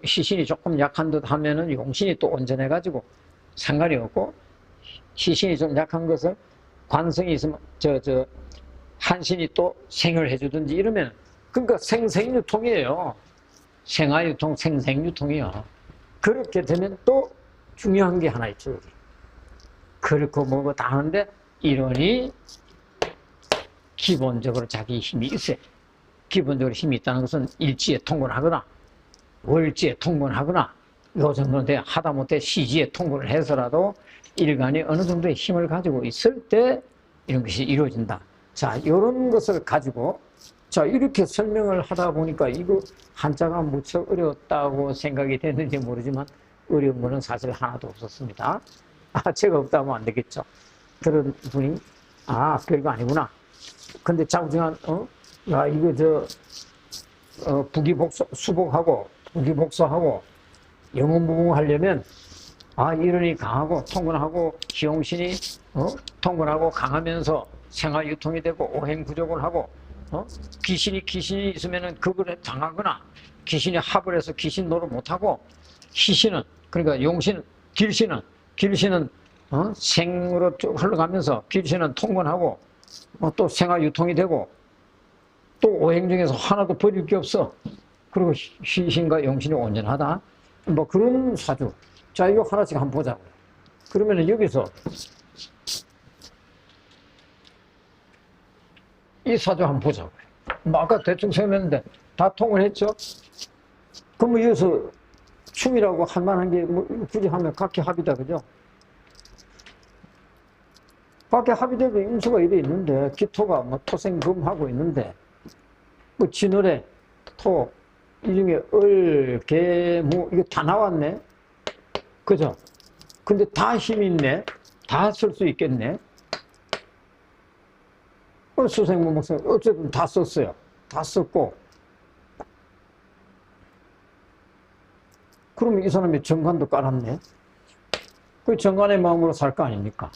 희신이 조금 약한 듯 하면은 용신이 또 온전해가지고 상관이 없고, 희신이 좀 약한 것을 관성이 있으면 한신이 또 생을 해주든지 이러면 그러니까 생생유통이에요. 생화유통, 생생유통이요. 그렇게 되면 또 중요한 게 하나 있죠. 여기. 그렇고 뭐고 다 하는데 이론이 기본적으로 자기 힘이 있어요. 기본적으로 힘이 있다는 것은 일지에 통근하거나 월지에 통근하거나 요 정도는 돼. 하다못해 시지에 통근을 해서라도 일간이 어느 정도의 힘을 가지고 있을 때 이런 것이 이루어진다. 자, 이런 것을 가지고 자, 이렇게 설명을 하다 보니까 이거 한자가 무척 어려웠다고 생각이 됐는지 모르지만 어려운 거는 사실 하나도 없었습니다. 제가 없다면 안 되겠죠. 그런 분이 별거 아니구나. 근데 자우지간 야, 이거 부기복수 수복하고 부기복수하고 영웅무궁하려면 이론이 강하고 통근하고 기용신이 통근하고 강하면서 생활유통이 되고 오행부족을 하고 귀신이 있으면은 그거에 당하거나 귀신이 합을 해서 귀신 노릇 못하고 희신은 그러니까 용신 길신은 생으로 쭉 흘러가면서 길신은 통근하고 또 생활유통이 되고 또 오행 중에서 하나도 버릴 게 없어. 그리고 희신과 용신이 온전하다. 뭐 그런 사주. 자, 이거 하나씩 한번 보자고요. 그러면은 여기서 이 사주 한번 보자고요. 뭐 아까 대충 설명했는데 다 통을 했죠? 그러면 여기서 춤이라고 할 만한 게 뭐 굳이 하면 각기합이다, 그죠? 각기합이되고 임수가 이래 있는데 기토가 뭐 토생금하고 있는데 뭐 진월에 토, 이 중에 을, 개, 무, 이거 다 나왔네? 그죠? 근데 다 힘이 있네? 다 쓸 수 있겠네? 수생무목생, 어쨌든 다 썼어요. 다 썼고. 그러면 이 사람이 정관도 깔았네? 그 정관의 마음으로 살 거 아닙니까?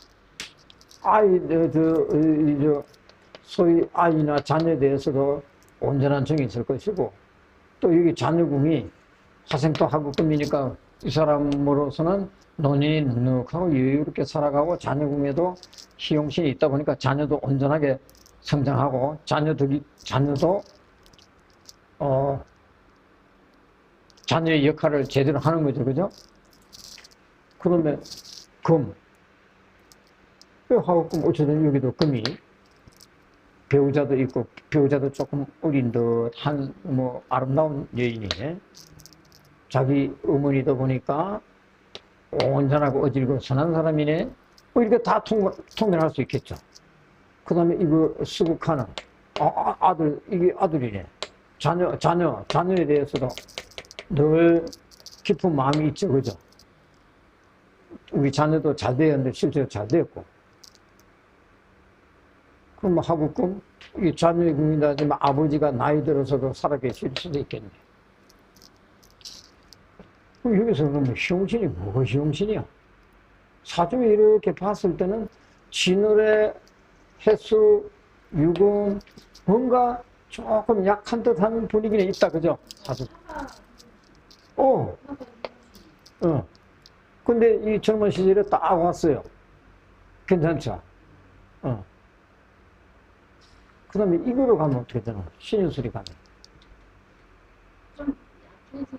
소위 아이나 자녀에 대해서도 온전한 정이 있을 것이고, 또 여기 자녀궁이 화생토 하급금이니까 이 사람으로서는 논인이 넉넉하고 여유롭게 살아가고 자녀궁에도 희용신이 있다 보니까 자녀도 온전하게 성장하고 자녀도 자녀의 역할을 제대로 하는 거죠, 그죠? 그러면 금, 화급금 어쨌든 여기도 금이 배우자도 있고 배우자도 조금 어린 듯한 뭐 아름다운 여인이네. 자기 어머니다 보니까 온전하고 어질고 선한 사람이네. 뭐 이렇게 다 통면할 수 있겠죠. 그 다음에 이거 수국하는 아들, 이게 아들이네. 자녀에 대해서도 늘 깊은 마음이 있죠, 그죠? 우리 자녀도 잘 되었는데 실제로 잘 되었고. 그럼 뭐 하급금, 이 자녀의 궁이다 하지만 아버지가 나이 들어서도 살아계실 수도 있겠네. 그럼 여기서 그러면 희용신이 뭐가 희용신이야? 사주에 이렇게 봤을 때는 진월의 해수, 유금, 뭔가 조금 약한 듯한 분위기는 있다, 그죠? 사주. 근데 이 젊은 시절에 딱 왔어요. 괜찮죠? 그 다음에 이거로 가면 어떻게 되나? 신유술이 가면. 좀 약해지는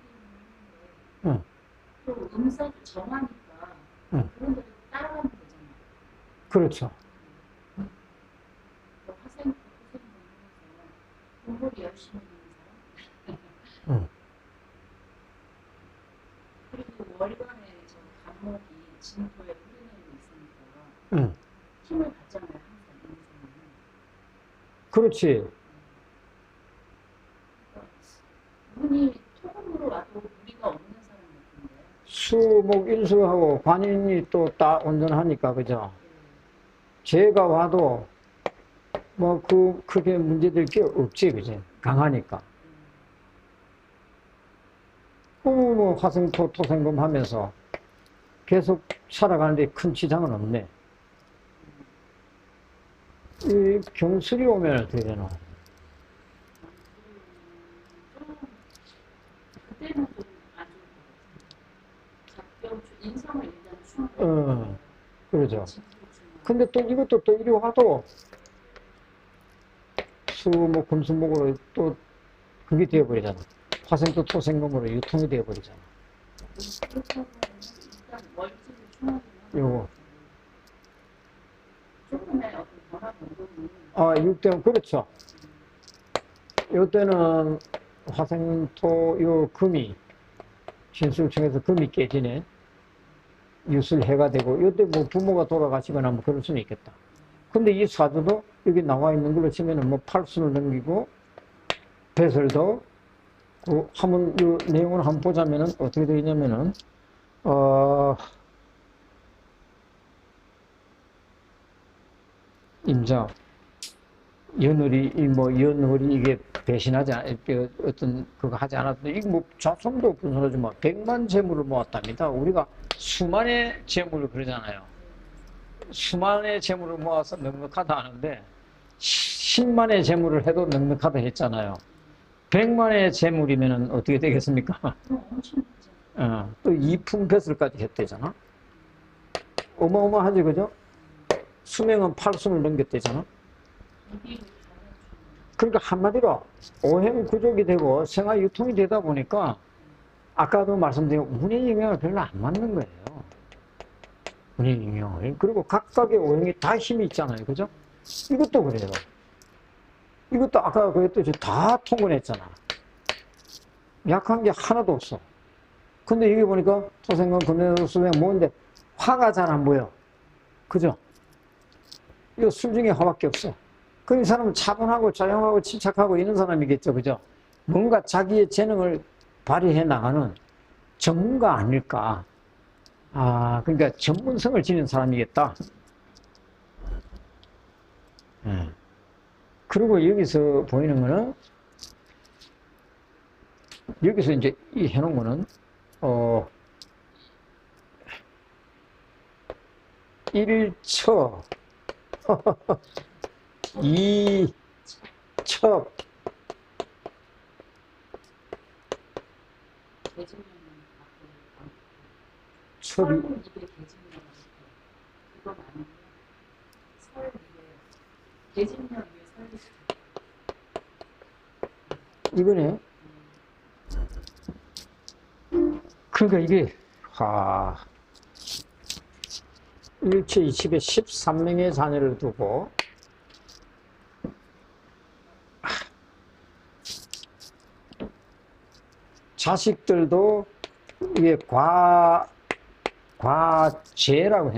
또 음사도 정하니까 그런 데도 따라가면 되잖아요. 그렇죠. 화생 공부를 열심히 하는 사람. 그리고 월간에 저 간목이 진토에 뿌리내리고 있으니까 힘을 받잖아요, 항상 인생은. 그렇지. 운이 토금으로 와도 무리가 없는 사람 같은데. 수목 일수하고 관인이 또 다 온전하니까, 그죠? 재가 와도 뭐 크게 문제될 게 없지, 그지? 강하니까. 뭐 화생토, 토생금 하면서 계속 살아가는데 큰 지장은 없네. 이 경술이 오면 어떻게 되나? 그때는 좀 아주 인성을 일단 충분히 그러죠. 근데 또 이것도 또 이리 와도 뭐 금수목으로 또 그게 되어버리잖아. 화생도 토생금으로 유통이 되어버리잖아. 그렇다고 하면 일단 월지를 충하기는 요거. 조금의 어떤 변화 정도는 아, 이때는 그렇죠. 이때는 화생토 요 금이 신술층에서 금이 깨지네. 유술해가 되고 이때 뭐 부모가 돌아가시거나 뭐 그럴 수는 있겠다. 근데 이 사주도 여기 나와 있는 걸로 치면은 뭐 팔순을 넘기고 배설도 그 한번 요 내용을 한번 보자면은 어떻게 되냐면은 임자 연월이 뭐 연월이 이게 배신하지 어떤 그거 하지 않았던 이거 뭐 잡성도 분석하지 뭐 100만 재물을 모았답니다. 우리가 수만의 재물을 그러잖아요. 수만의 재물을 모아서 넉넉하다 하는데 10만의 재물을 해도 넉넉하다 했잖아요. 100만의 재물이면 어떻게 되겠습니까? 또 이품배설까지 했대잖아. 어마어마하지, 그죠? 수명은 8순을 넘겼대잖아. 그러니까 한마디로 오행구족이 되고 생활유통이 되다 보니까 아까도 말씀드린 운의 영향을 별로 안 맞는 거예요. 운의 영향을. 그리고 각각의 오행이 다 힘이 있잖아요. 그죠? 이것도 그래요. 이것도 아까 그랬듯이 다 통근했잖아. 약한 게 하나도 없어. 근데 여기 보니까 토생금, 금연수, 수생 뭐인데 화가 잘 안 보여. 그죠? 이거 술 중에 화밖에 없어. 그럼 이 사람은 차분하고 조용하고 침착하고 이런 사람이겠죠. 그죠? 뭔가 자기의 재능을 발휘해 나가는 전문가 아닐까. 아, 그러니까 전문성을 지닌 사람이겠다. 그리고 여기서 보이는 거는, 여기서 이제 이 해놓은 거는, 1처, 2척, 첩이, 이거네. 그러니까 이게, 일체 이 집에 13명의 자녀를 두고, 자식들도 이게 과제라고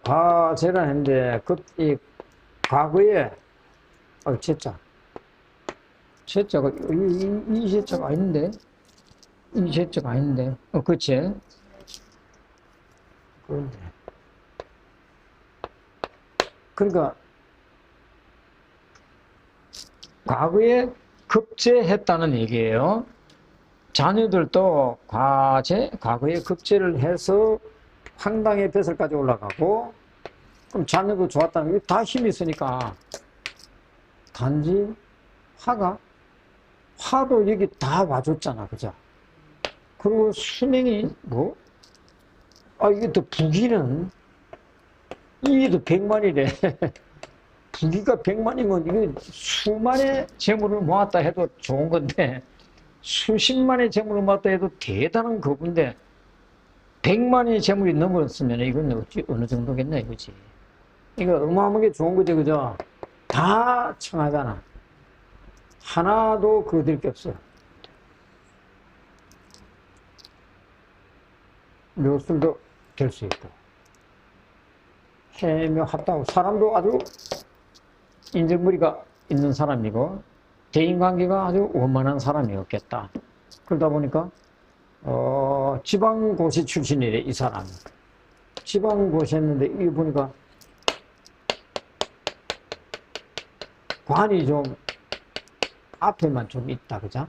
과제라 했는데, 이 과거에, 제자가, 이 제자가 아닌데? 이 제자가 아닌데? 그치? 그런데. 그러니까, 과거에 급제했다는 얘기예요. 자녀들도 과거에 급제를 해서 황당의 뱃을까지 올라가고, 그럼 자녀도 좋았다는 게 다 힘이 있으니까. 단지 화도 여기 다 와줬잖아. 그죠? 그리고 수명이 이게 또 부기는 이게 또 100만이래. 부기가 100만이면 이게 수만의 재물을 모았다 해도 좋은 건데 수십만의 재물을 모았다 해도 대단한 거부인데 100만의 재물이 넘었으면 이건 어느 정도겠나 이거지. 이거 어마어마하게 좋은 거지. 그죠? 다 청하잖아. 하나도 거들 게 없어. 묘술도 될 수 있고 해묘합다고 사람도 아주 인정머리가 있는 사람이고 대인관계가 아주 원만한 사람이었겠다. 그러다 보니까 지방고시 출신이래. 이 사람 지방고시 했는데 이게 보니까 관이 좀 앞에만 좀 있다. 그죠?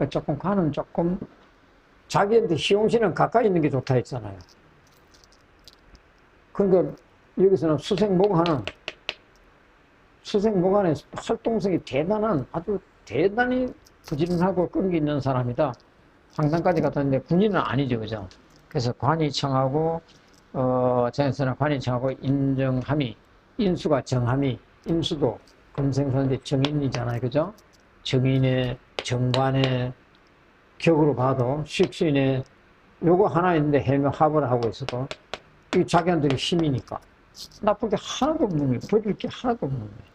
조금 관은 조금 자기한테 시용신은 가까이 있는 게 좋다 했잖아요. 그러니까 여기서는 수생목안의 활동성이 아주 대단히 부지런하고 끈기 있는 사람이다. 황산까지 갔다는데 군인은 아니죠, 그죠? 그래서 관이청하고 전에서는 관이청하고 인정함이, 인수가 정함이, 인수도 금생선인데 정인이잖아요, 그죠? 정인의 정관의 격으로 봐도 식신의 요거 하나 있는데 해명 합을 하고 있어도 이 자기한테 힘이니까 나쁠 게 하나도 없는 거예요. 버릴 게 하나도 없는 거예요.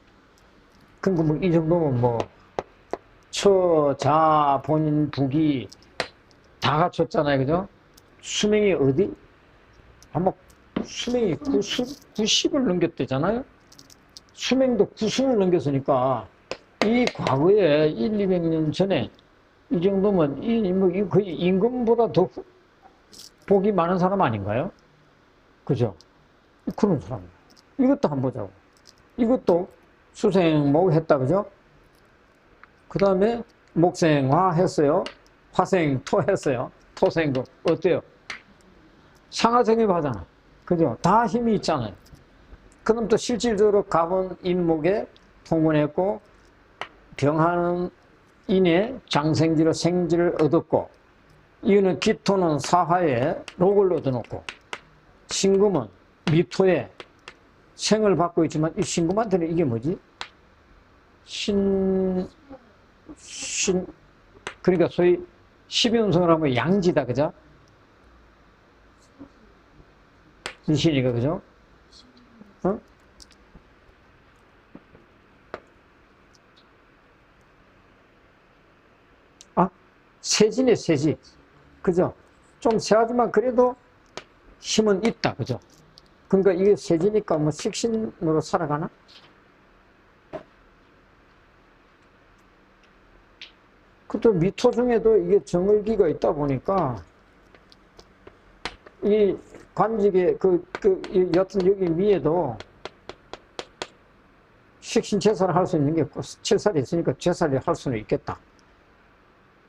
그러니까 뭐 이 정도면 뭐 처, 자, 본인, 부기 다 갖췄잖아요, 그죠? 수명이 어디? 아마 수명이 90을 넘겼대잖아요? 수명도 90을 넘겼으니까 이 과거에 200년 전에 이 정도면 거의 임금보다 더 복이 많은 사람 아닌가요? 그죠? 그런 사람. 이것도 한번 보자고. 이것도 수생목 했다, 그죠? 그 다음에 목생화 했어요. 화생토 했어요. 토생금. 어때요? 상하정입하잖아. 그죠? 다 힘이 있잖아요. 그럼 또 실질적으로 갑은 인목에 통문했고, 병하는 인에 장생지로 생지를 얻었고, 이거는 기토는 사화에 록을 얻어놓고, 신금은 미토에 생을 받고 있지만, 이 신금한테는 이게 뭐지? 그러니까 소위 12운성을 하면 양지다, 그죠? 이신이가, 그죠? 어? 아, 세지네, 세지. 그죠? 좀 세하지만 그래도 힘은 있다, 그죠? 그러니까 이게 세지니까 뭐 식신으로 살아가나? 그것도 미토 중에도 이게 정을기가 있다 보니까 이 관직에 여튼 여기 위에도 식신 제사를 할 수 있는 게 제살이 있으니까 제살이 할 수는 있겠다.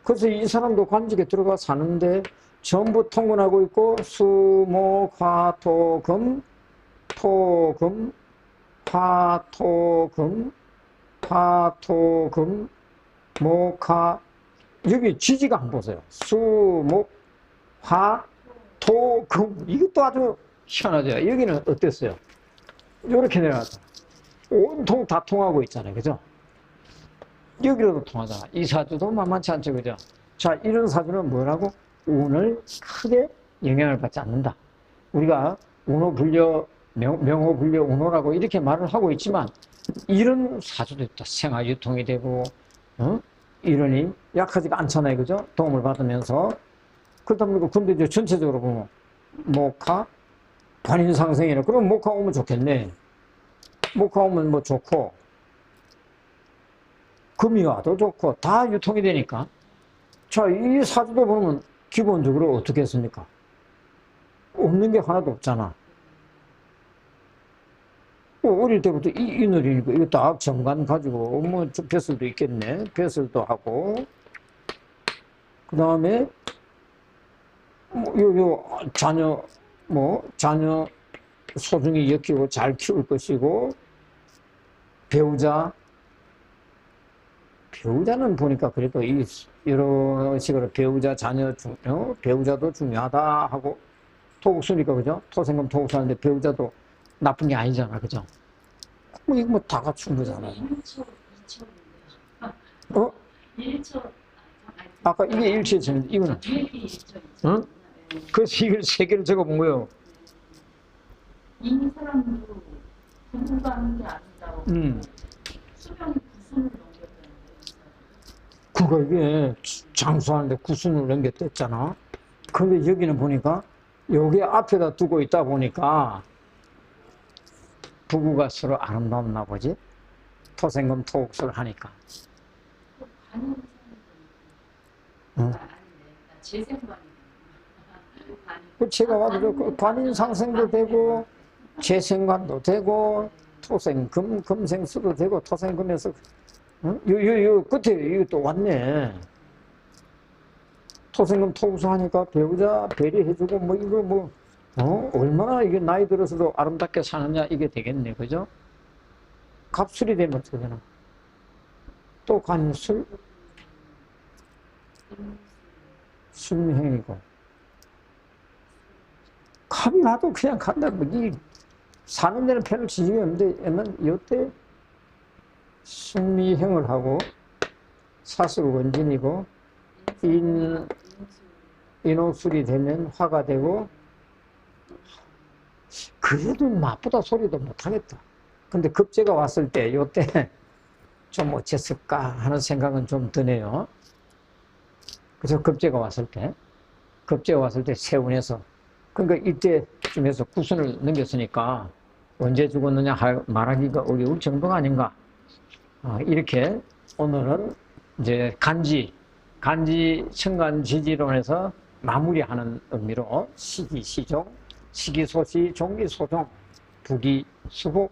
그래서 이 사람도 관직에 들어가 사는데 전부 통근하고 있고 수, 목, 화, 토, 금, 토, 금, 화, 토, 금, 화, 토, 금, 목, 화. 여기 지지가 한번 보세요. 수, 목, 화, 토, 금. 이것도 아주 희한하죠. 여기는 어땠어요? 이렇게 내려가서 온통 다 통하고 있잖아요. 그죠? 여기로도 통하잖아. 이 사주도 만만치 않죠. 그죠? 자, 이런 사주는 뭐라고? 운을 크게 영향을 받지 않는다. 우리가 운호불려, 명호불려 운호라고 이렇게 말을 하고 있지만 이런 사주도 있다. 생활유통이 되고 이러니 약하지가 않잖아요. 그죠? 도움을 받으면서. 그렇다 보니까 근데 이제 전체적으로 보면 목화, 관인상생이네. 그럼 목화 오면 좋겠네. 목화 오면 뭐 좋고 금이 와도 좋고 다 유통이 되니까. 자, 이 사주도 보면 기본적으로 어떻게 했습니까? 없는 게 하나도 없잖아. 어릴 때부터 이 놀이니까 이거 딱 정관 가지고 뭐 벼슬도 있겠네. 벼슬도 하고 그 다음에 자녀 소중히 여기고 잘 키울 것이고 배우자는 보니까 그래도 이런 식으로 배우자도 중요하다 하고 토국수니까, 그죠? 토생금 토국수하는데 배우자도 나쁜 게 아니잖아, 그죠? 뭐 이거 뭐 다 갖춘 거잖아요. 1초, 2초. 어? 1초. 아까 이게 일치했잖아요. 이거는. 응? 그래서 이걸 세 개를 적어본 거예요. 이 사람도 공부하는 게 아니라고 수명이 9순을 넘겼다는데. 그거 이게 장수하는데 9순을 넘겼댔잖아. 근데 여기는 보니까 여기 앞에다 두고 있다 보니까 부부가 서로 아름답나 보지? 토생금 토옥수를 하니까. 응. 제 생각이. 제가 봐도 관인상생도 되고 재생관도 되고 금생수도 되고 토생금에서 요 끝에 이거 또 왔네. 토생금 토국수 하니까 배우자 배려해주고 뭐 이거 뭐 얼마나 이게 나이 들어서도 아름답게 사느냐 이게 되겠네. 그죠? 갑술이 되면 어떻게 되나? 또 관술 순미행이고. 가도 그냥 간다. 이 사는 데는 편을 지지가 없는데, 얘는 요때 순미행을 하고, 사술 원진이고, 인호술이 되면 화가 되고, 그래도 나쁘다 소리도 못하겠다. 근데 급제가 왔을 때, 요때 좀 어쨌을까 하는 생각은 좀 드네요. 그래서 급제가 왔을 때 세운에서, 그러니까 이때쯤에서 구순을 넘겼으니까 언제 죽었느냐 말하기가 어려울 정도가 아닌가. 이렇게 오늘은 이제 간지 청간지지론에서 마무리하는 의미로 시기시종, 시기소시, 종기소종, 부기수복,